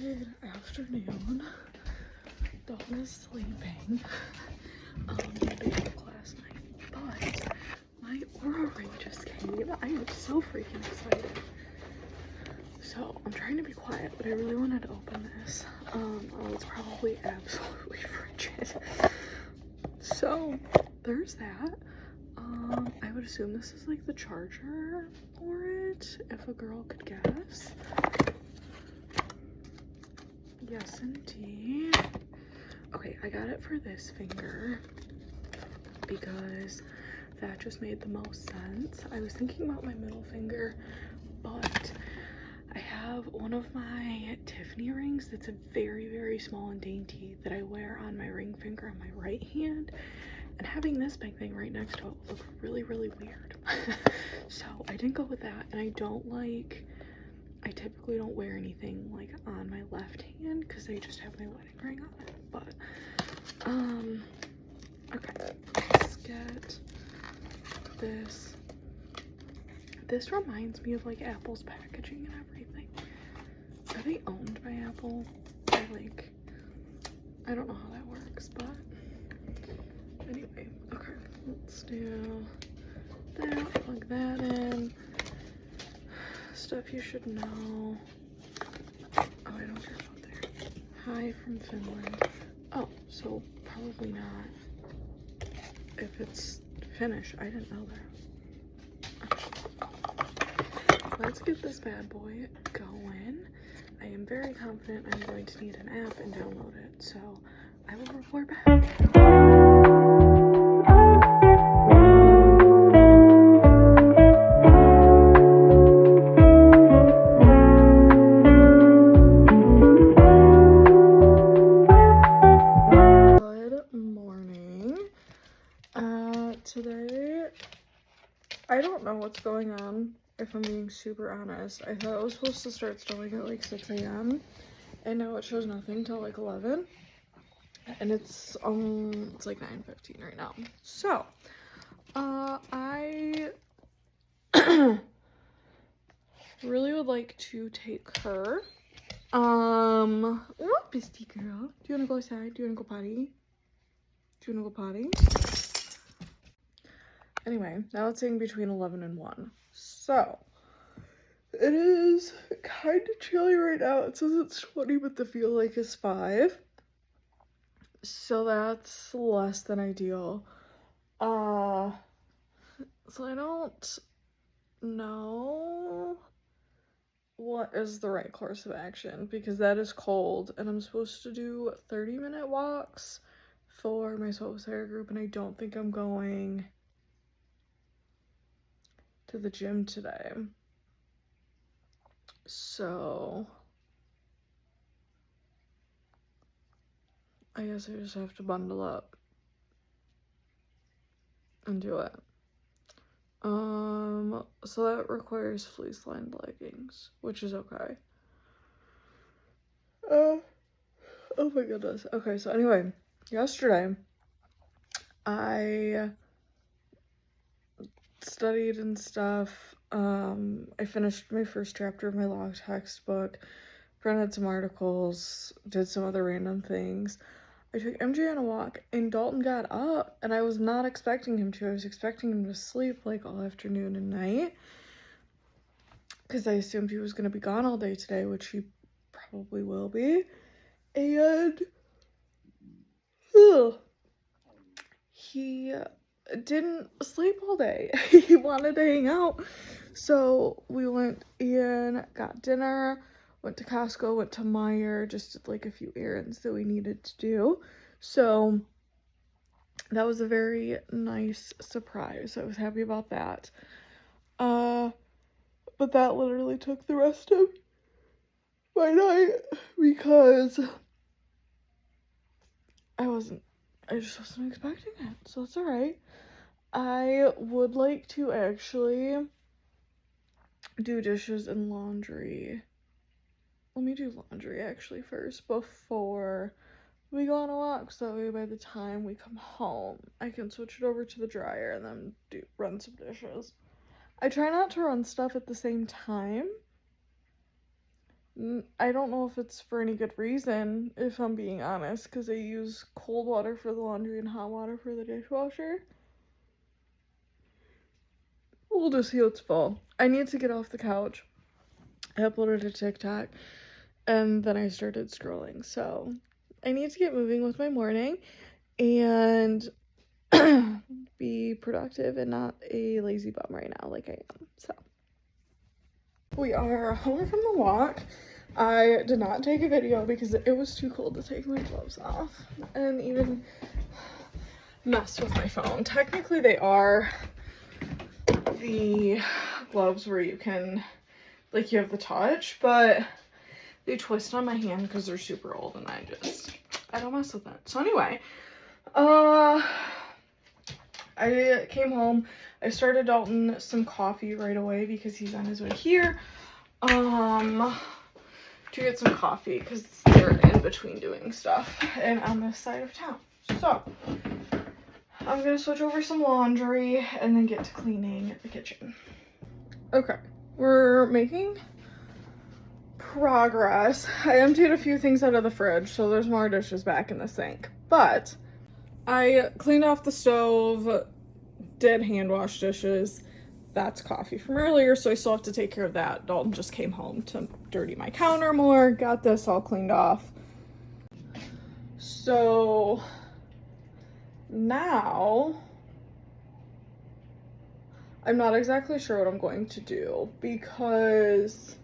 Good afternoon. Dawn is sleeping. We had big book last night, but my Oura ring just came. I am so freaking excited. So I'm trying to be quiet, but I really wanted to open this. Oh, it's probably absolutely frigid. So there's that. I would assume this is like the charger for it, if a girl could guess. Yes, indeed. Okay, I got it for this finger because that just made the most sense. I was thinking about my middle finger, but I have one of my Tiffany rings that's a very, very small and dainty that I wear on my ring finger on my right hand, and having this big thing right next to it would look really, really weird. So I didn't go with that, and I typically don't wear anything like on my left hand because I just have my wedding ring on it. But okay, let's get this. This reminds me of like Apple's packaging and everything. Are they owned by Apple? Or like, I don't know how that works, but anyway, okay, let's do that, plug that in. Stuff you should know. Oh, I don't care about that. Hi from Finland. Oh, so probably not. If it's Finnish, I didn't know that. Okay. Let's get this bad boy going. I am very confident I'm going to need an app and download it, so I will report back. Today, I don't know what's going on, if I'm being super honest. I thought it was supposed to start snowing at like 6 a.m. and now it shows nothing till like 11. And it's like 9:15 right now. So, I really would like to take her. What, bestie girl? Do you wanna go outside? Do you wanna go potty? Do you wanna go potty? Anyway, now it's saying between 11 and 1. So, it is kind of chilly right now. It says it's 20, but the feel like is 5. So that's less than ideal. So I don't know what is the right course of action because that is cold and I'm supposed to do 30-minute walks for my Soul Sarah group, and I don't think I'm going to the gym today. So I guess I just have to bundle up and do it. So that requires fleece-lined leggings, which is okay. Oh my goodness. Okay, so anyway, yesterday I studied and stuff. I finished my first chapter of my law textbook, printed some articles, did some other random things. I took MJ on a walk, and Dalton got up, and I was not expecting him to. I was expecting him to sleep like all afternoon and night because I assumed he was going to be gone all day today, which he probably will be. And he didn't sleep all day. He wanted to hang out. So we went and got dinner, went to Costco, went to Meijer, just did like a few errands that we needed to do. So that was a very nice surprise. I was happy about that. But that literally took the rest of my night because I just wasn't expecting it, so it's alright. I would like to actually do dishes and laundry. Let me do laundry actually first before we go on a walk, so that way by the time we come home, I can switch it over to the dryer and then run some dishes. I try not to run stuff at the same time I don't know if it's for any good reason, if I'm being honest, because I use cold water for the laundry and hot water for the dishwasher. We'll just see what's full. I need to get off the couch. I uploaded a TikTok, and then I started scrolling, so I need to get moving with my morning and be productive and not a lazy bum right now like I am. So we are home from the walk. I did not take a video because it was too cold to take my gloves off and even mess with my phone. Technically they are the gloves where you can, like, you have the touch, but they twist on my hand because they're super old and I don't mess with it. So anyway, I came home. I started Dalton some coffee right away because he's on his way here to get some coffee because they're in between doing stuff and on this side of town. So I'm gonna switch over some laundry and then get to cleaning the kitchen. Okay, we're making progress. I emptied a few things out of the fridge, so there's more dishes back in the sink, but I cleaned off the stove, did hand wash dishes. That's coffee from earlier, so I still have to take care of that. Dalton just came home to dirty my counter more, got this all cleaned off. So now I'm not exactly sure what I'm going to do because,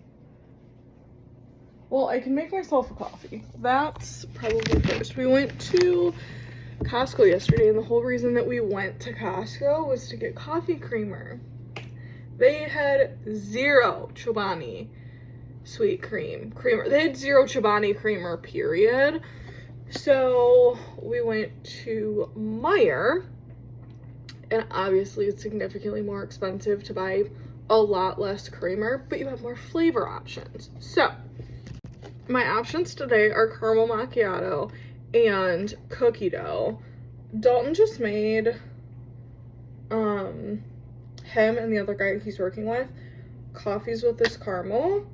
well, I can make myself a coffee. That's probably first. We went to Costco yesterday, and the whole reason that we went to Costco was to get coffee creamer. They had zero Chobani sweet creamer. They had zero Chobani creamer, period. So we went to Meijer, and obviously it's significantly more expensive to buy a lot less creamer, but you have more flavor options. So my options today are caramel macchiato and cookie dough. Dalton just made him and the other guy he's working with coffees with this caramel.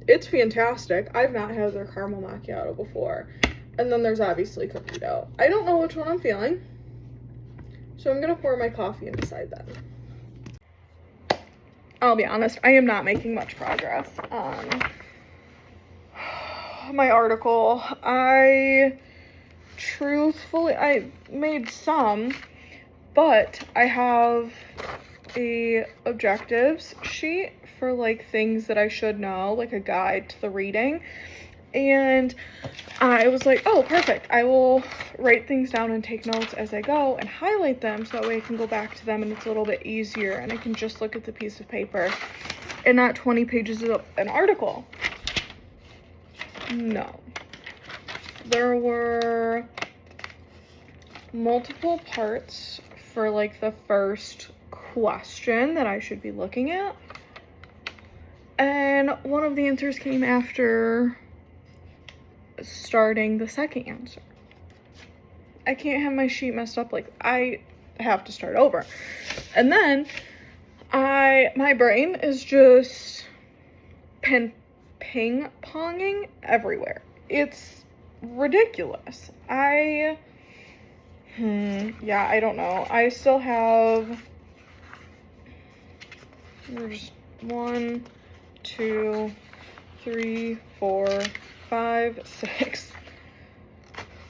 It's fantastic. I've not had their caramel macchiato before. And then there's obviously cookie dough. I don't know which one I'm feeling, so I'm gonna pour my coffee and decide then. I'll be honest, I am not making much progress on my article. I made some, but I have a objectives sheet for like things that I should know, like a guide to the reading, and I was like, oh, perfect, I will write things down and take notes as I go and highlight them so that way I can go back to them and it's a little bit easier and I can just look at the piece of paper and not 20 pages of an article. No. There were multiple parts for like the first question that I should be looking at, and one of the answers came after starting the second answer. I can't have my sheet messed up. Like, I have to start over. And then my brain is just ping-ponging everywhere. It's ridiculous. Yeah, I don't know. I still have, there's 1, 2, 3, 4, 5, 6,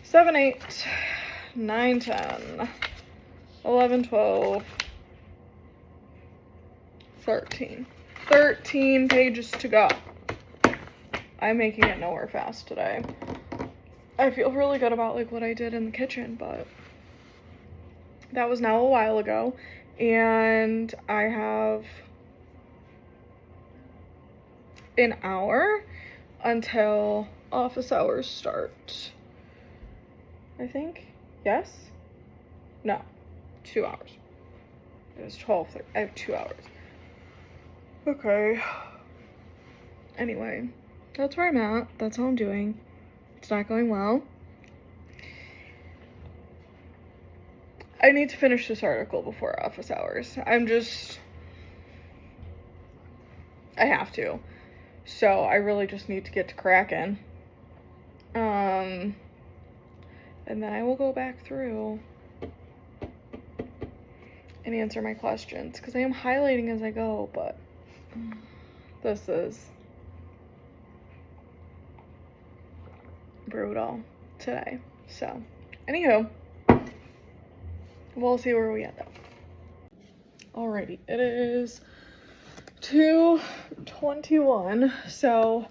7, 8, 9, 10, 11, 12, 13. 13 pages to go. I'm making it nowhere fast today. I feel really good about like what I did in the kitchen, but that was now a while ago, and I have an hour until office hours start. I think. Yes? No. 2 hours. It was 12:30. I have 2 hours. Okay. Anyway, that's where I'm at. That's how I'm doing. It's not going well. I need to finish this article before office hours. I have to. So I really just need to get to cracking. And then I will go back through and answer my questions, because I am highlighting as I go, but this is brutal today. So, anywho, we'll see where we end up. Alrighty, it is 2:21, so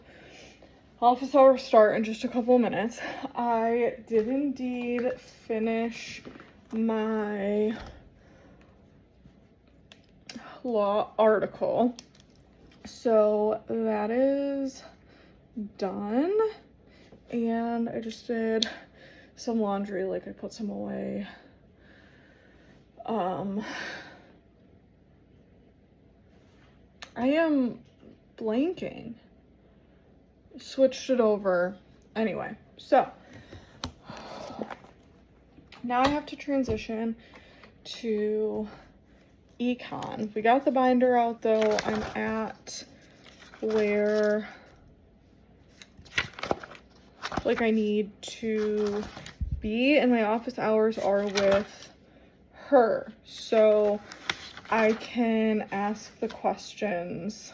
office hours start in just a couple of minutes. I did indeed finish my law article, so that is done, and I just did some laundry, like I put some away. I am blanking. Switched it over. Anyway, so now I have to transition to Econ. We got the binder out though. I'm at where like I need to be, and my office hours are with her, so I can ask the questions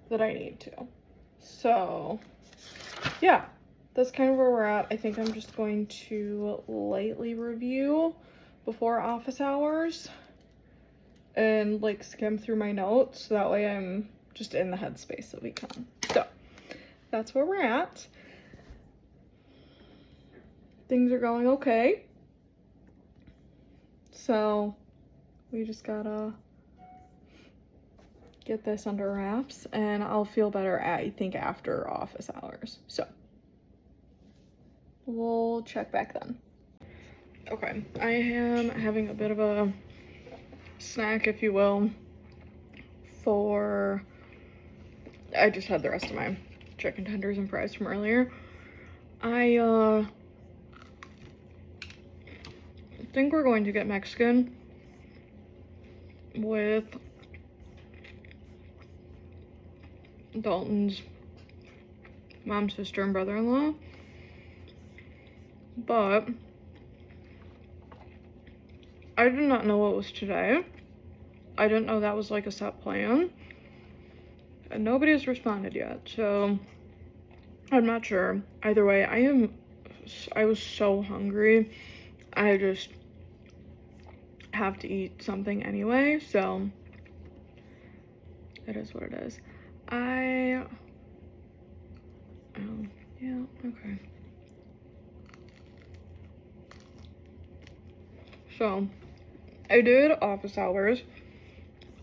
that I need to. So yeah, that's kind of where we're at. I think I'm just going to lightly review before office hours and like skim through my notes, so that way I'm just in the headspace of Econ. So that's where we're at. Things are going okay. So we just gotta get this under wraps, and I'll feel better I think after office hours. So we'll check back then. Okay, I am having a bit of a snack, if you will, I just had the rest of my chicken tenders and fries from earlier. I think we're going to get Mexican with Dalton's mom, sister, and brother-in-law, but I did not know it was today. I didn't know that was like a set plan, and nobody has responded yet, so I'm not sure. Either way, I was so hungry. I just have to eat something anyway, so it is what it is. Oh, yeah, okay. So, I did office hours.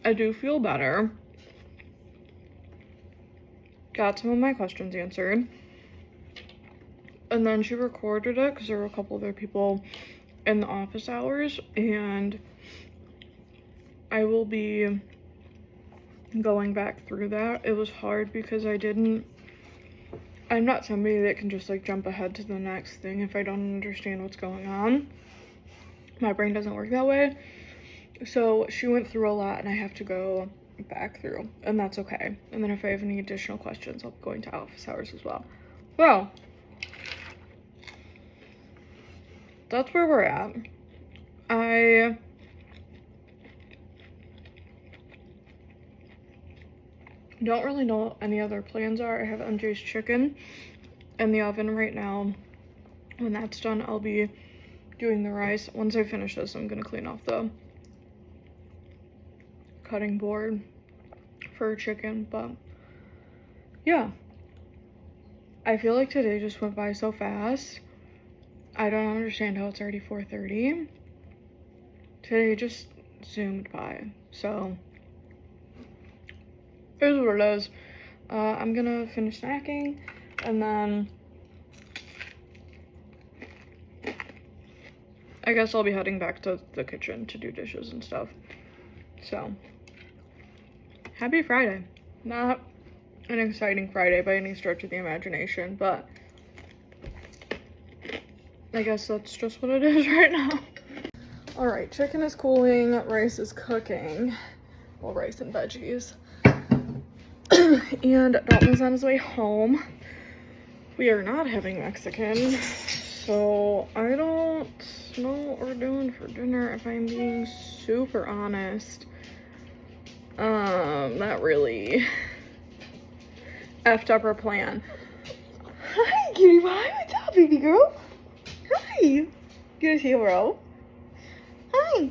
I do feel better. Got some of my questions answered. And then she recorded it because there were a couple other people in the office hours, and I will be going back through that. It was hard because I'm not somebody that can just like jump ahead to the next thing if I don't understand what's going on. My brain doesn't work that way. So she went through a lot, and I have to go back through, and that's okay. And then if I have any additional questions, I'll be going to office hours as well. Well, that's where we're at. I don't really know what any other plans are. I have MJ's chicken in the oven right now. When that's done, I'll be doing the rice. Once I finish this, I'm gonna clean off the cutting board for chicken, but yeah. I feel like today just went by so fast. I don't understand how it's already 4:30. Today just zoomed by, so here's what it is. I'm gonna finish snacking, and then I guess I'll be heading back to the kitchen to do dishes and stuff. So, happy Friday. Not an exciting Friday by any stretch of the imagination, but I guess that's just what it is right now. All right, chicken is cooling, rice is cooking. Well, rice and veggies. And Dalton's on his way home. We are not having Mexican, so I don't know what we're doing for dinner, if I'm being super honest. That really effed up our plan. Hi, cutie pie. What's up, baby girl? Hi. Good to see you, bro. Hi.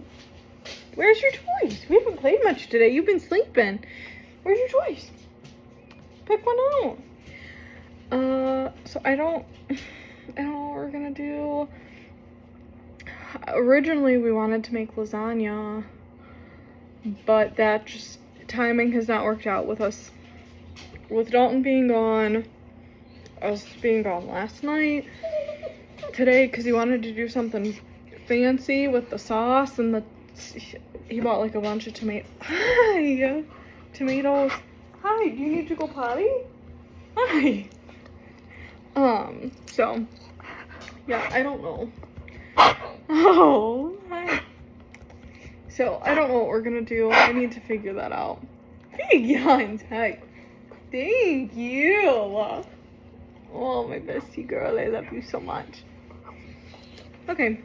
Where's your toys? We haven't played much today. You've been sleeping. Where's your toys? Pick one out. So I don't know what we're gonna do. Originally, we wanted to make lasagna, but that just, timing has not worked out with us. With Dalton being gone, us being gone last night, today, because he wanted to do something fancy with the sauce and he bought like a bunch of tomatoes. Hi! Tomatoes. Hi, do you need to go potty? Hi. So, yeah, I don't know. Oh, hi. So, I don't know what we're gonna do. I need to figure that out. Big yawns. Hi. Thank you. Oh, my bestie girl. I love you so much. Okay.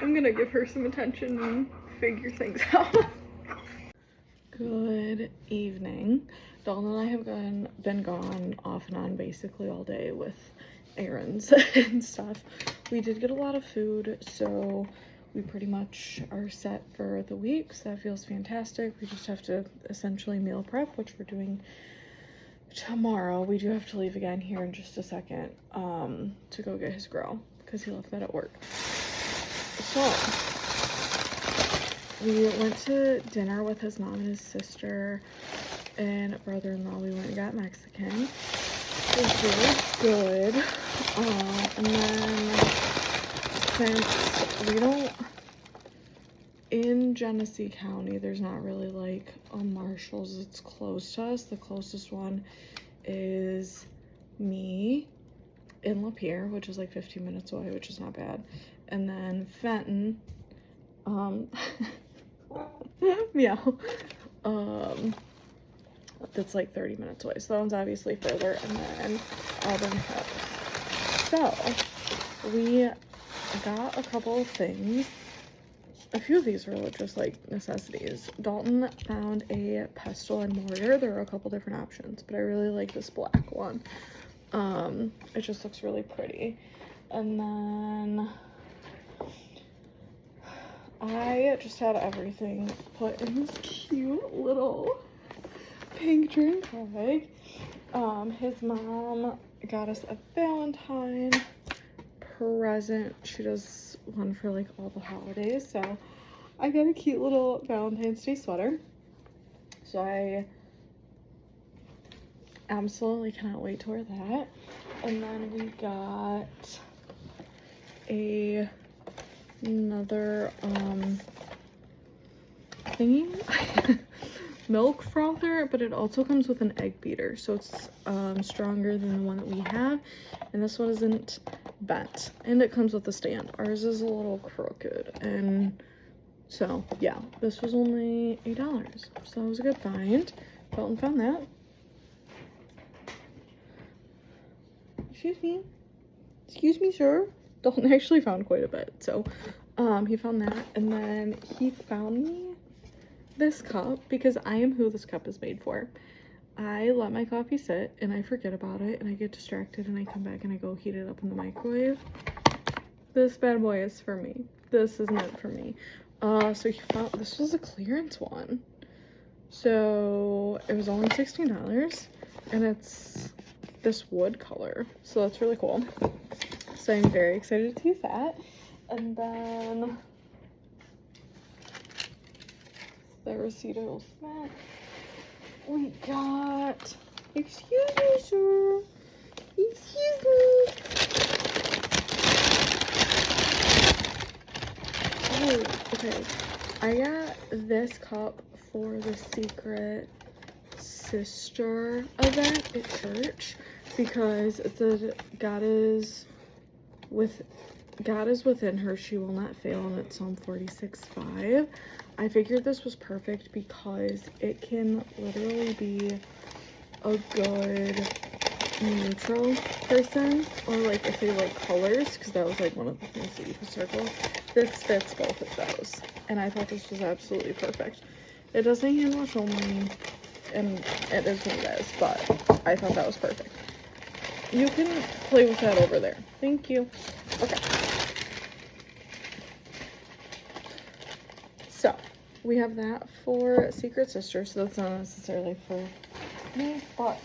I'm gonna give her some attention and figure things out. Good evening. Dalton and I have been gone off and on basically all day with errands and stuff. We did get a lot of food, so we pretty much are set for the week, so that feels fantastic. We just have to essentially meal prep, which we're doing tomorrow. We do have to leave again here in just a second to go get his grill because he left that at work. So we went to dinner with his mom and his sister and brother-in-law. We went and got Mexican. It was really good. And then since we don't, in Genesee County, there's not really like a Marshall's that's close to us. The closest one is me in Lapeer, which is like 15 minutes away, which is not bad. And then Fenton, meow, that's like 30 minutes away. So that one's obviously further. And then Auburn Hills. So we got a couple of things. A few of these were just like necessities. Dalton found a pestle and mortar. There are a couple different options, but I really like this black one. It just looks really pretty. And then I just had everything put in this cute little pink drink bag. His mom got us a Valentine present. She does one for like all the holidays, so I got a cute little Valentine's Day sweater. So I absolutely cannot wait to wear that. And then we got another thingy, milk frother, but it also comes with an egg beater, so it's stronger than the one that we have, and this one isn't bent, and it comes with a stand. Ours is a little crooked, and so yeah, this was only $8, so that was a good find. Dalton found that. Excuse me, sir. Dalton actually found quite a bit, so he found that, and then he found me this cup because I am who this cup is made for. I let my coffee sit and I forget about it and I get distracted and I come back and I go heat it up in the microwave. This bad boy is for me. This is meant for me. So he found, this was a clearance one, so it was only $16 and it's this wood color, so that's really cool. So I'm very excited to use that. And then the receiptable snack we got, excuse me, sir, excuse me. Oh, okay, I got this cup for the Secret Sister event at church because it said God is with God is within her, she will not fail, and it's Psalm 46:5. I figured this was perfect because it can literally be a good neutral person, or like if they like colors, because that was like one of the things that you could circle. This fits both of those, and I thought this was absolutely perfect. It does say hand wash only, and it is what it is, but I thought that was perfect. You can play with that over there. Thank you. Okay. So, we have that for Secret Sister, so that's not necessarily for me, but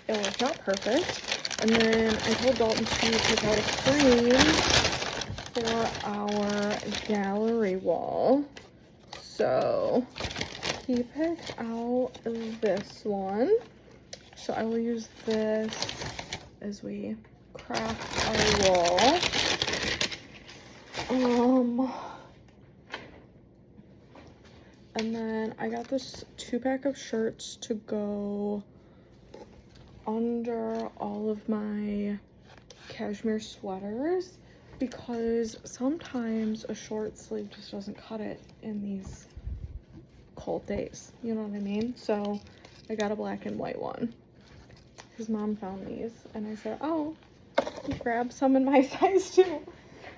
it worked out perfect. And then I told Dalton to pick out a frame for our gallery wall. So, he picked out this one. So I will use this as we craft our wall. And then I got this 2-pack of shirts to go under all of my cashmere sweaters, because sometimes a short sleeve just doesn't cut it in these cold days. You know what I mean? So I got a black and white one. His mom found these, and I said, oh, grab some in my size too.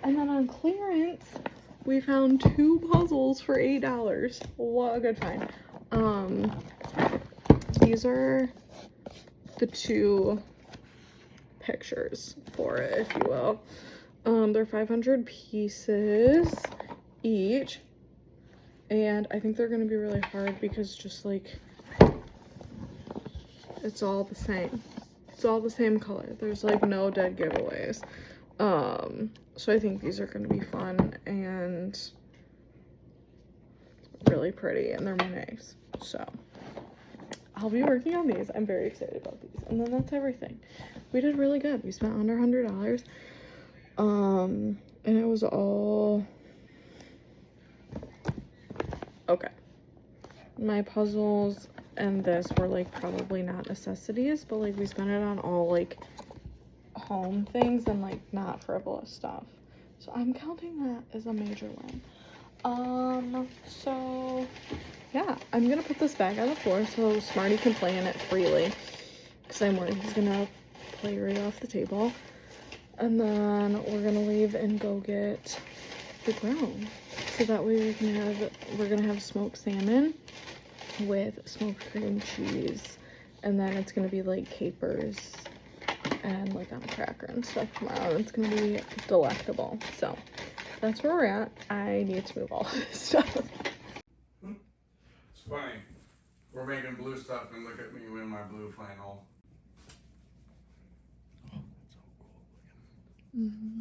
And then on clearance, we found 2 puzzles for $8. What a good find. These are the 2 pictures for it, if you will. They're 500 pieces each, and I think they're gonna be really hard because just like it's all the same. It's all the same color. There's like no dead giveaways. So I think these are gonna be fun and really pretty, and they're Monets. So I'll be working on these. I'm very excited about these. And then that's everything. We did really good. We spent under $100. And it was all okay. My puzzles and this were like probably not necessities, but like we spent it on all like home things and like not frivolous stuff. So I'm counting that as a major win. So yeah, I'm gonna put this back on the floor so Smarty can play in it freely, because I'm worried he's gonna play right off the table. And then we're gonna leave and go get the grill, so that way we're gonna have smoked salmon with smoked cream cheese, and then it's gonna be like capers and like on a cracker and stuff tomorrow. It's gonna be delectable. So that's where we're at. I need to move all of this stuff. It's funny. We're making blue stuff and look at me in my blue flannel. Mm-hmm.